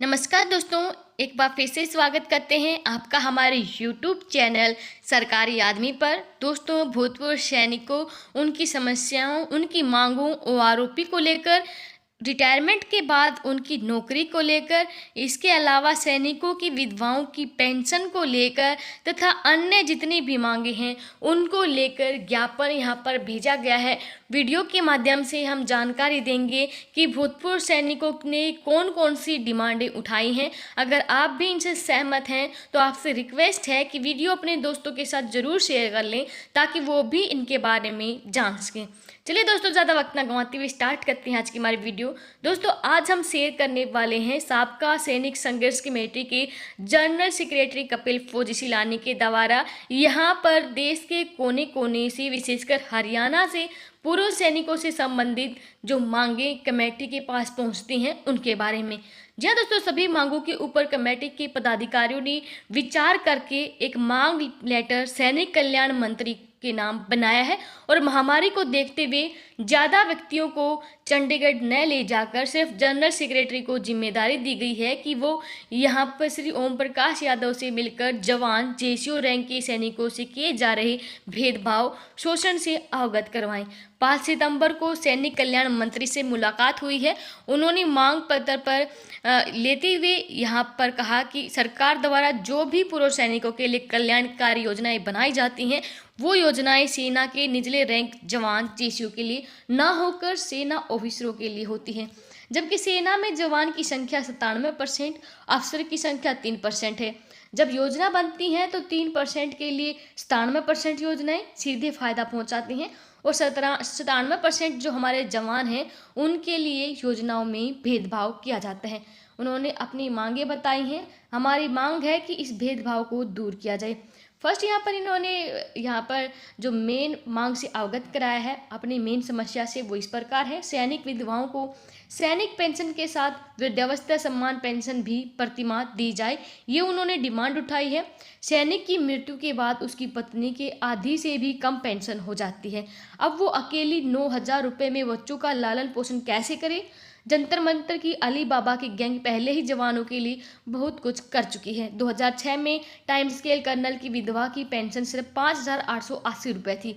नमस्कार दोस्तों, एक बार फिर से स्वागत करते हैं आपका हमारे YouTube चैनल सरकारी आदमी पर। दोस्तों, भूतपूर्व सैनिकों, उनकी समस्याओं, उनकी मांगों और आरोपी को लेकर, रिटायरमेंट के बाद उनकी नौकरी को लेकर, इसके अलावा सैनिकों की विधवाओं की पेंशन को लेकर तथा अन्य जितनी भी मांगे हैं उनको लेकर ज्ञापन यहाँ पर भेजा गया है। वीडियो के माध्यम से हम जानकारी देंगे कि भूतपूर्व सैनिकों ने कौन कौन सी डिमांडें उठाई हैं। अगर आप भी इनसे सहमत हैं तो आपसे रिक्वेस्ट है कि वीडियो अपने दोस्तों के साथ ज़रूर शेयर कर लें ताकि वो भी इनके बारे में जान सकें। चलिए दोस्तों, ज़्यादा वक्त ना गंवाते हुए स्टार्ट करते हैं आज की हमारी वीडियो। दोस्तों, आज हम शेयर करने वाले हैं साबका सैनिक संघर्ष कमेटी के जनरल सेक्रेटरी कपिल फौजी सिलानी के द्वारा यहाँ पर देश के कोने कोने से, विशेषकर हरियाणा से पूर्व सैनिकों से संबंधित जो मांगे कमेटी के पास पहुंचती हैं उनके बारे में। जी हाँ दोस्तों, सभी मांगों के ऊपर कमेटी के पदाधिकारियों ने विचार करके एक मांग लेटर सैनिक कल्याण मंत्री के नाम बनाया है और महामारी को देखते हुए ज़्यादा व्यक्तियों को चंडीगढ़ न ले जाकर सिर्फ जनरल सेक्रेटरी को जिम्मेदारी दी गई है कि वो यहाँ पर श्री ओम प्रकाश यादव से मिलकर जवान जेसीओ रैंक के सैनिकों से किए जा रहे भेदभाव, शोषण से अवगत करवाएं। 5 सितंबर को सैनिक कल्याण मंत्री से मुलाकात हुई है। उन्होंने मांग पत्र पर लेते हुए यहाँ पर कहा कि सरकार द्वारा जो भी पूर्व सैनिकों के लिए कल्याणकारी योजनाएं बनाई जाती हैं वो योजनाएं सेना के निचले रैंक जवान जेसीओ के लिए ना होकर सेना ऑफिसरों के लिए होती हैं। जबकि सेना में जवान की संख्या 97%, अफसर की संख्या 3% है। जब योजना बनती हैं तो 3% के लिए 97% योजनाएं सीधे फायदा पहुंचाती हैं और 97% जो हमारे जवान हैं उनके लिए योजनाओं में भेदभाव किया जाता है। उन्होंने अपनी मांगें बताई हैं। हमारी मांग है कि इस भेदभाव को दूर किया जाए। फर्स्ट यहाँ पर इन्होंने यहाँ पर जो मेन मांग से अवगत कराया है अपनी मेन समस्या से, वो इस प्रकार है। सैनिक विधवाओं को सैनिक पेंशन के साथ वृद्धावस्था सम्मान पेंशन भी प्रतिमाह दी जाए, ये उन्होंने डिमांड उठाई है। सैनिक की मृत्यु के बाद उसकी पत्नी के आधी से भी कम पेंशन हो जाती है। अब वो अकेली 9,000 रुपये में बच्चों का लालन पोषण कैसे करे। जंतर मंतर की अली बाबा की गैंग पहले ही जवानों के लिए बहुत कुछ कर चुकी है। 2006 में टाइम स्केल कर्नल की विधवा की पेंशन सिर्फ 5,880 रुपये थी।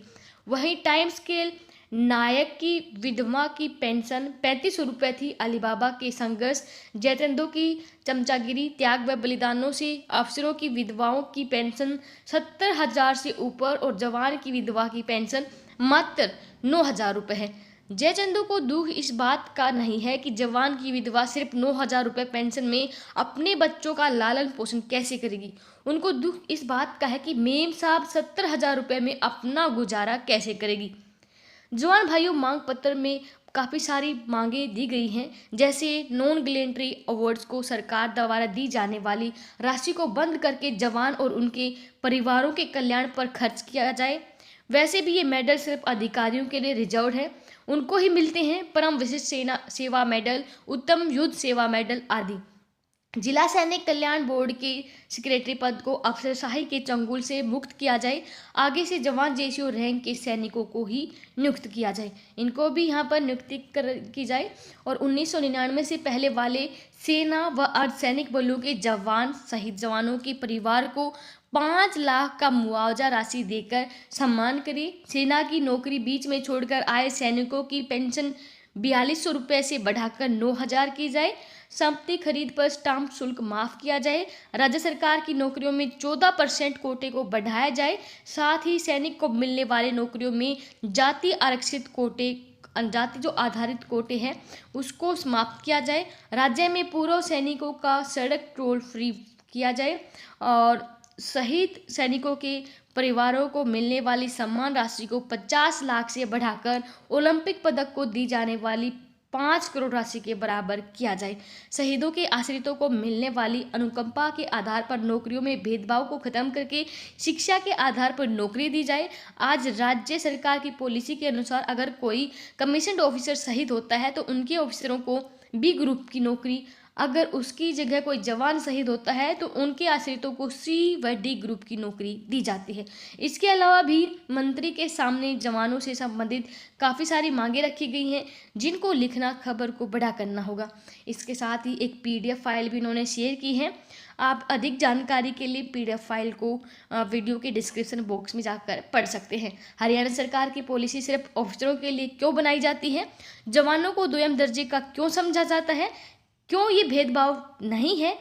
वहीं टाइम स्केल नायक की विधवा की पेंशन 3500 रुपये थी। अली बाबा के संघर्ष, जैतंदो की चमचागिरी, त्याग व बलिदानों से अफसरों की विधवाओं की पेंशन 70,000 से ऊपर और जवान की विधवा की पेंशन मात्र 9,000 रुपये है। जयचंदू को दुख इस बात का नहीं है कि जवान की विधवा सिर्फ 9,000 रुपये पेंशन में अपने बच्चों का लालन पोषण कैसे करेगी। उनको दुख इस बात का है कि मेम साहब 70,000 रुपये में अपना गुजारा कैसे करेगी। जवान भाइयों, मांग पत्र में काफ़ी सारी मांगे दी गई हैं, जैसे नॉन ग्लेंट्री अवार्ड्स को सरकार द्वारा दी जाने वाली राशि को बंद करके जवान और उनके परिवारों के कल्याण पर खर्च किया जाए। वैसे भी ये मेडल सिर्फ अधिकारियों के लिए रिजर्व है, उनको ही मिलते हैं। परम विशिष्ट सेना सेवा मेडल, उत्तम युद्ध सेवा मेडल आदि। जिला सैनिक कल्याण बोर्ड के सेक्रेटरी पद को अफसरशाही के चंगुल से मुक्त किया जाए। आगे से जवान जेसीओ रैंक के सैनिकों को ही नियुक्त किया जाए, इनको भी यहाँ पर नियुक्ति की जाए। और 1999 से पहले वाले सेना व अर्धसैनिक बलों के जवान सहित जवानों के परिवार को 5 लाख का मुआवजा राशि देकर सम्मान करे। सेना की नौकरी बीच में छोड़कर आए सैनिकों की पेंशन 4,200 रुपये से बढ़ाकर 9,000 की जाए। संपत्ति खरीद पर स्टाम्प शुल्क माफ किया जाए। राज्य सरकार की नौकरियों में 14% कोटे को बढ़ाया जाए। साथ ही सैनिक को मिलने वाले नौकरियों में जाति आरक्षित कोटे, जाति जो आधारित कोटे हैं उसको समाप्त किया जाए। राज्य में पूर्व सैनिकों का सड़क टोल फ्री किया जाए और शहीद सैनिकों के परिवारों को मिलने वाली सम्मान राशि को 50 लाख से बढ़ाकर ओलंपिक पदक को दी जाने वाली 5 करोड़ राशि के बराबर किया जाए। शहीदों के आश्रितों को मिलने वाली अनुकंपा के आधार पर नौकरियों में भेदभाव को खत्म करके शिक्षा के आधार पर नौकरी दी जाए। आज राज्य सरकार की पॉलिसी के अनुसार अगर कोई कमीशन्ड ऑफिसर शहीद होता है तो उनके ऑफिसरों को बी ग्रुप की नौकरी अगर उसकी जगह कोई जवान शहीद होता है तो उनके आश्रितों को सी व डी ग्रुप की नौकरी दी जाती है। इसके अलावा भी मंत्री के सामने जवानों से संबंधित काफ़ी सारी मांगे रखी गई हैं, जिनको लिखना खबर को बड़ा करना होगा। इसके साथ ही एक PDF फाइल भी इन्होंने शेयर की है। आप अधिक जानकारी के लिए PDF फाइल को वीडियो के डिस्क्रिप्शन बॉक्स में जाकर पढ़ सकते हैं। हरियाणा सरकार की पॉलिसी सिर्फ अफसरों के लिए क्यों बनाई जाती है? जवानों को दोयम दर्जे का क्यों समझा जाता है? क्यों ये भेदभाव नहीं है?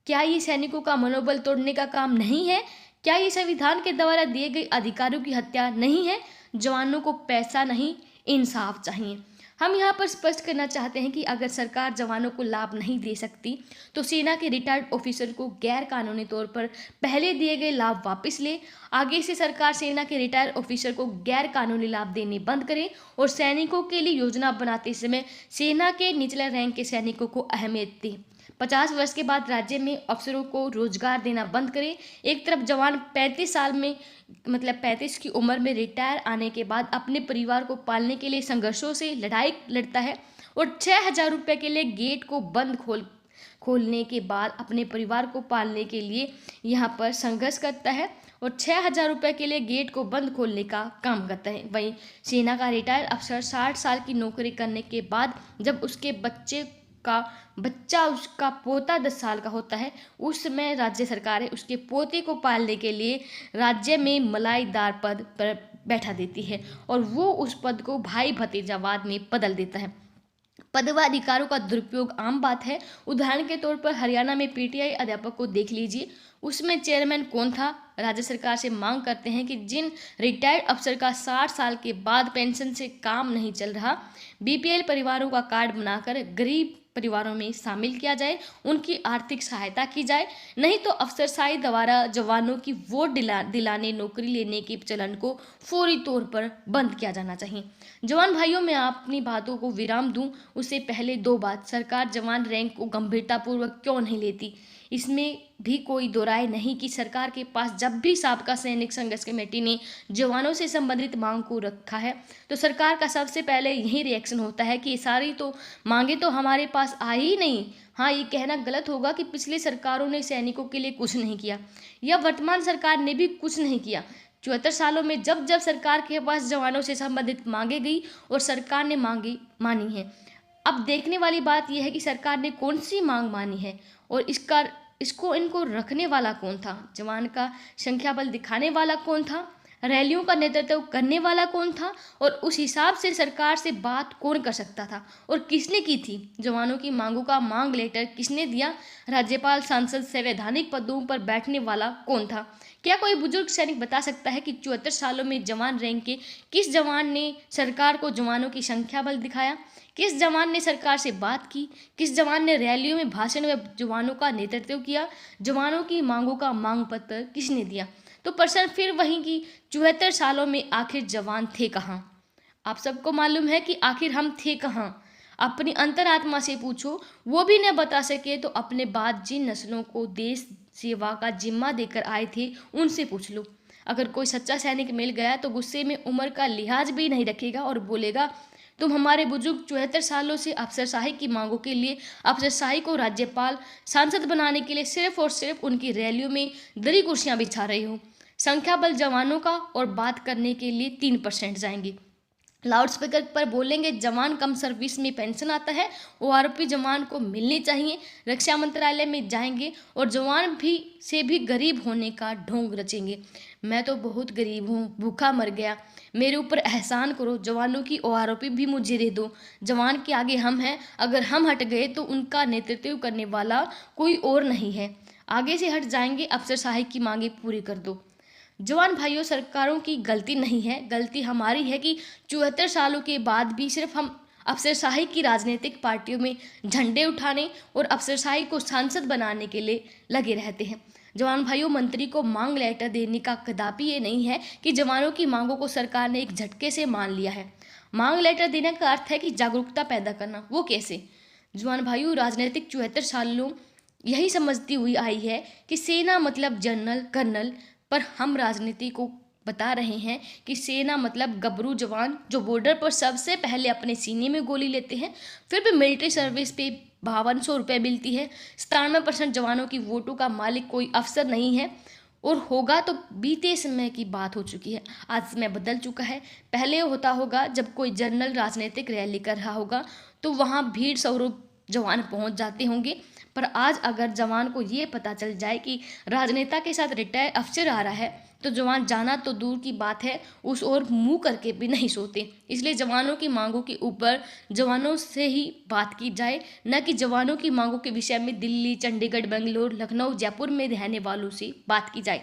क्या ये सैनिकों का मनोबल तोड़ने का काम नहीं है? क्या ये संविधान के द्वारा दिए गए अधिकारों की हत्या नहीं है? जवानों को पैसा नहीं, इंसाफ चाहिए। हम यहाँ पर स्पष्ट करना चाहते हैं कि अगर सरकार जवानों को लाभ नहीं दे सकती तो सेना के रिटायर्ड ऑफिसर को गैर कानूनी तौर पर पहले दिए गए लाभ वापस ले। आगे से सरकार सेना के रिटायर्ड ऑफिसर को गैर कानूनी लाभ देने बंद करे और सैनिकों के लिए योजना बनाते समय सेना के निचले रैंक के सैनिकों को अहमियत दे। 50 वर्ष के बाद राज्य में अफसरों को रोजगार देना बंद करे। एक तरफ जवान 35 साल में 35 की उम्र में रिटायर आने के बाद अपने परिवार को पालने के लिए संघर्षों से लड़ाई लड़ता है और 6,000 रुपये के लिए गेट को बंद खोलने के बाद अपने परिवार को पालने के लिए यहाँ पर संघर्ष करता है और 6,000 रुपये के लिए गेट को बंद खोलने का काम करता है। वहीं सेना का रिटायर अफसर 60 साल की नौकरी करने के बाद जब उसके बच्चा उसका पोता 10 साल का होता है, उस समय राज्य सरकार उसके पोते को पालने के लिए राज्य में मलाईदार पद पर बैठा देती है और वो उस पद को भाई भतीजावाद में बदल देता है। पद व अधिकारों का दुरुपयोग आम बात है। उदाहरण के तौर पर हरियाणा में PTI अध्यापक को देख लीजिए, उसमें चेयरमैन कौन था? राज्य सरकार से मांग करते हैं कि जिन रिटायर्ड अफसर का 60 साल के बाद पेंशन से काम नहीं चल रहा, BPL परिवारों का कार्ड बनाकर गरीब परिवारों में शामिल किया जाए, उनकी आर्थिक सहायता की जाए। नहीं तो अफसरशाही द्वारा जवानों की वोट दिलाने नौकरी लेने के चलन को फौरी तौर पर बंद किया जाना चाहिए। जवान भाइयों, मैं अपनी बातों को विराम दूं उससे पहले 2 बात। सरकार जवान रैंक को गंभीरतापूर्वक क्यों नहीं लेती? इसमें भी कोई दो राय नहीं कि सरकार के पास जब भी साबका सैनिक संघर्ष कमेटी ने जवानों से संबंधित मांग को रखा है तो सरकार का सबसे पहले यही रिएक्शन होता है कि सारी तो मांगे तो हमारे पास आई ही नहीं। हाँ, ये कहना गलत होगा कि पिछली सरकारों ने सैनिकों के लिए कुछ नहीं किया या वर्तमान सरकार ने भी कुछ नहीं किया। 74 सालों में जब जब सरकार के पास जवानों से संबंधित मांगे गई और सरकार ने मांगी मानी है। अब देखने वाली बात यह है कि सरकार ने कौन सी मांग मानी है और इनको रखने वाला कौन था? जवान का संख्या बल दिखाने वाला कौन था? रैलियों का नेतृत्व करने वाला कौन था? और उस हिसाब से सरकार से बात कौन कर सकता था और किसने की थी? जवानों की मांगों का मांग लेटर किसने दिया? राज्यपाल, सांसद, संवैधानिक पदों पर बैठने वाला कौन था? क्या कोई बुजुर्ग सैनिक बता सकता है कि 74 सालों में जवान रैंक के किस जवान ने सरकार को जवानों की संख्या बल दिखाया? किस जवान ने सरकार से बात की? किस जवान ने रैलियों में भाषण व जवानों का नेतृत्व किया? जवानों की मांगों का मांग पत्र किसने दिया? तो प्रश्न फिर वही कि 74 सालों में आखिर जवान थे कहाँ? आप सबको मालूम है कि आखिर हम थे कहाँ? अपनी अंतरात्मा से पूछो। वो भी न बता सके तो अपने बाद जिन नस्लों को देश सेवा का जिम्मा देकर आए थे उनसे पूछ लो। अगर कोई सच्चा सैनिक मिल गया तो गुस्से में उम्र का लिहाज भी नहीं रखेगा और बोलेगा, तुम हमारे बुजुर्ग 74 सालों से अफसरशाही की मांगों के लिए, अफसरशाही को राज्यपाल, सांसद बनाने के लिए सिर्फ और सिर्फ उनकी रैलियों में दरी कुर्सियां बिछा रहे हो। संख्या बल जवानों का और बात करने के लिए 3% जाएंगे। लाउड स्पीकर पर बोलेंगे जवान कम सर्विस में पेंशन आता है, ORP जवान को मिलनी चाहिए। रक्षा मंत्रालय में जाएंगे और जवान से भी गरीब होने का ढोंग रचेंगे। मैं तो बहुत गरीब हूँ, भूखा मर गया, मेरे ऊपर एहसान करो, जवानों की ORP भी मुझे दे दो। जवान के आगे हम हैं, अगर हम हट गए तो उनका नेतृत्व करने वाला कोई और नहीं है। आगे से हट जाएंगे, अफसरशाही की मांगे पूरी कर दो। जवान भाइयों, सरकारों की गलती नहीं है, गलती हमारी है कि 74 सालों के बाद भी सिर्फ हम अफसरशाही की राजनीतिक पार्टियों में झंडे उठाने और अफसरशाही को सांसद बनाने के लिए लगे रहते हैं। जवान भाइयों, मंत्री को मांग लेटर देने का कदापि ये नहीं है कि जवानों की मांगों को सरकार ने एक झटके से मान लिया है। मांग लेटर देने का अर्थ है कि जागरूकता पैदा करना। वो कैसे? जवान भाइयों, राजनीतिक 74 सालों यही समझती हुई आई है कि सेना मतलब जनरल, कर्नल, पर हम राजनीति को बता रहे हैं कि सेना मतलब गबरू जवान जो बॉर्डर पर सबसे पहले अपने सीने में गोली लेते हैं, फिर भी मिलिट्री सर्विस पे ₹5200 मिलती है। 97% जवानों की वोटों का मालिक कोई अफसर नहीं है और होगा तो बीते समय की बात हो चुकी है। आज समय बदल चुका है। पहले होता होगा जब कोई जनरल राजनीतिक रैली कर रहा होगा तो वहाँ भीड़ स्वरूप जवान पहुंच जाते होंगे, पर आज अगर जवान को ये पता चल जाए कि राजनेता के साथ रिटायर अफसर आ रहा है तो जवान जाना तो दूर की बात है, उस ओर मुंह करके भी नहीं सोते। इसलिए जवानों की मांगों के ऊपर जवानों से ही बात की जाए, न कि जवानों की मांगों के विषय में दिल्ली, चंडीगढ़, बेंगलोर, लखनऊ, जयपुर में रहने वालों से बात की जाए।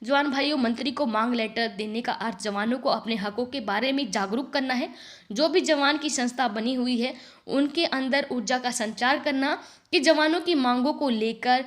जवान भाइयों, मंत्री को मांग लेटर देने का अर्थ जवानों को अपने हकों के बारे में जागरूक करना है। जो भी जवान की संस्था बनी हुई है उनके अंदर ऊर्जा का संचार करना कि जवानों की मांगों को लेकर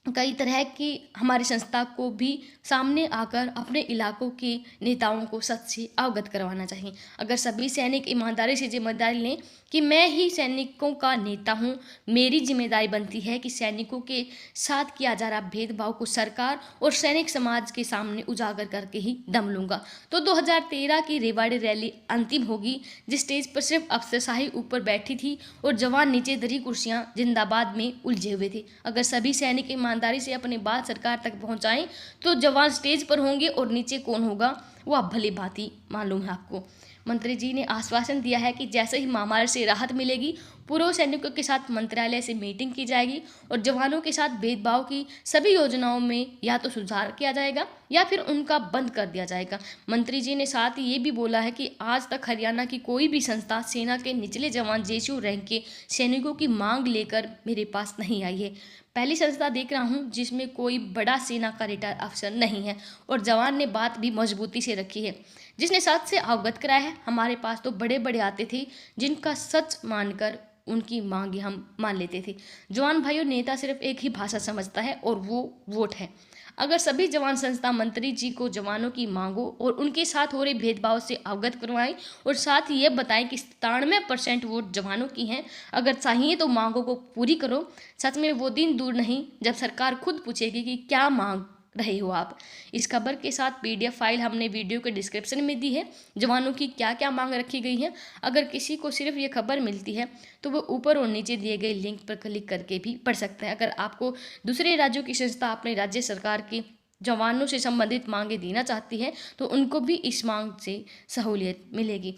कई तरह की हमारी संस्था को भी सामने आकर अपने इलाकों के नेताओं को सच से अवगत करवाना चाहिए। अगर सभी सैनिक ईमानदारी से जिम्मेदारी लें कि मैं ही सैनिकों का नेता हूं, मेरी जिम्मेदारी बनती है कि सैनिकों के साथ किया जा रहा भेदभाव को सरकार और सैनिक समाज के सामने उजागर करके ही दम लूंगा, तो 2013 की रेवाड़ी रैली अंतिम होगी, जिस स्टेज पर सिर्फ अफसरशाही ऊपर बैठी थी और जवान नीचे दरी कुर्सियां जिंदाबाद में उलझे हुए थे। अगर सभी सैनिक ईमानदारी से अपनी बात सरकार तक पहुंचाएं तो जवान स्टेज पर होंगे और नीचे कौन होगा वो आप भली भांति मालूम है आपको। मंत्री जी ने आश्वासन दिया है कि जैसे ही महामारी से राहत मिलेगी पूर्व सैनिकों के साथ मंत्रालय से मीटिंग की जाएगी और जवानों के साथ भेदभाव की सभी योजनाओं में या तो सुधार किया जाएगा या फिर उनका बंद कर दिया जाएगा। मंत्री जी ने साथ ही ये भी बोला है कि आज तक हरियाणा की कोई भी संस्था सेना के निचले जवान जेसीओ रैंक के सैनिकों की मांग लेकर मेरे पास नहीं आई है। पहली संस्था देख रहा हूँ जिसमें कोई बड़ा सेना का रिटायर अफसर नहीं है और जवान ने बात भी मजबूती से रखी है, जिसने सच से अवगत कराया है। हमारे पास तो बड़े बड़े आते थे जिनका सच मानकर उनकी मांगे हम मान लेते थे। जवान भाइयों, नेता सिर्फ एक ही भाषा समझता है और वो वोट है। अगर सभी जवान संस्था मंत्री जी को जवानों की मांगों और उनके साथ हो रहे भेदभाव से अवगत करवाएं और साथ ही ये बताएं कि 97% वोट जवानों की हैं, अगर चाहिए तो मांगों को पूरी करो। सच में वो दिन दूर नहीं जब सरकार खुद पूछेगी कि क्या मांग रहे हो आप। इस खबर के साथ PDF फाइल हमने वीडियो के डिस्क्रिप्शन में दी है। जवानों की क्या क्या मांग रखी गई है, अगर किसी को सिर्फ ये खबर मिलती है तो वो ऊपर और नीचे दिए गए लिंक पर क्लिक करके भी पढ़ सकते हैं। अगर आपको दूसरे राज्यों की संस्था अपने राज्य सरकार की जवानों से संबंधित मांगे देना चाहती है तो उनको भी इस मांग से सहूलियत मिलेगी।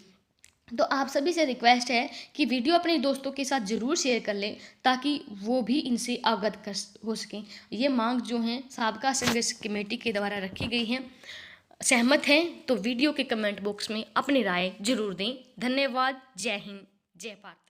तो आप सभी से रिक्वेस्ट है कि वीडियो अपने दोस्तों के साथ ज़रूर शेयर कर लें ताकि वो भी इनसे अवगत कर हो सकें। ये मांग जो हैं साबका संघर्ष कमेटी के द्वारा रखी गई हैं। सहमत हैं तो वीडियो के कमेंट बॉक्स में अपनी राय जरूर दें। धन्यवाद। जय हिंद, जय भारत।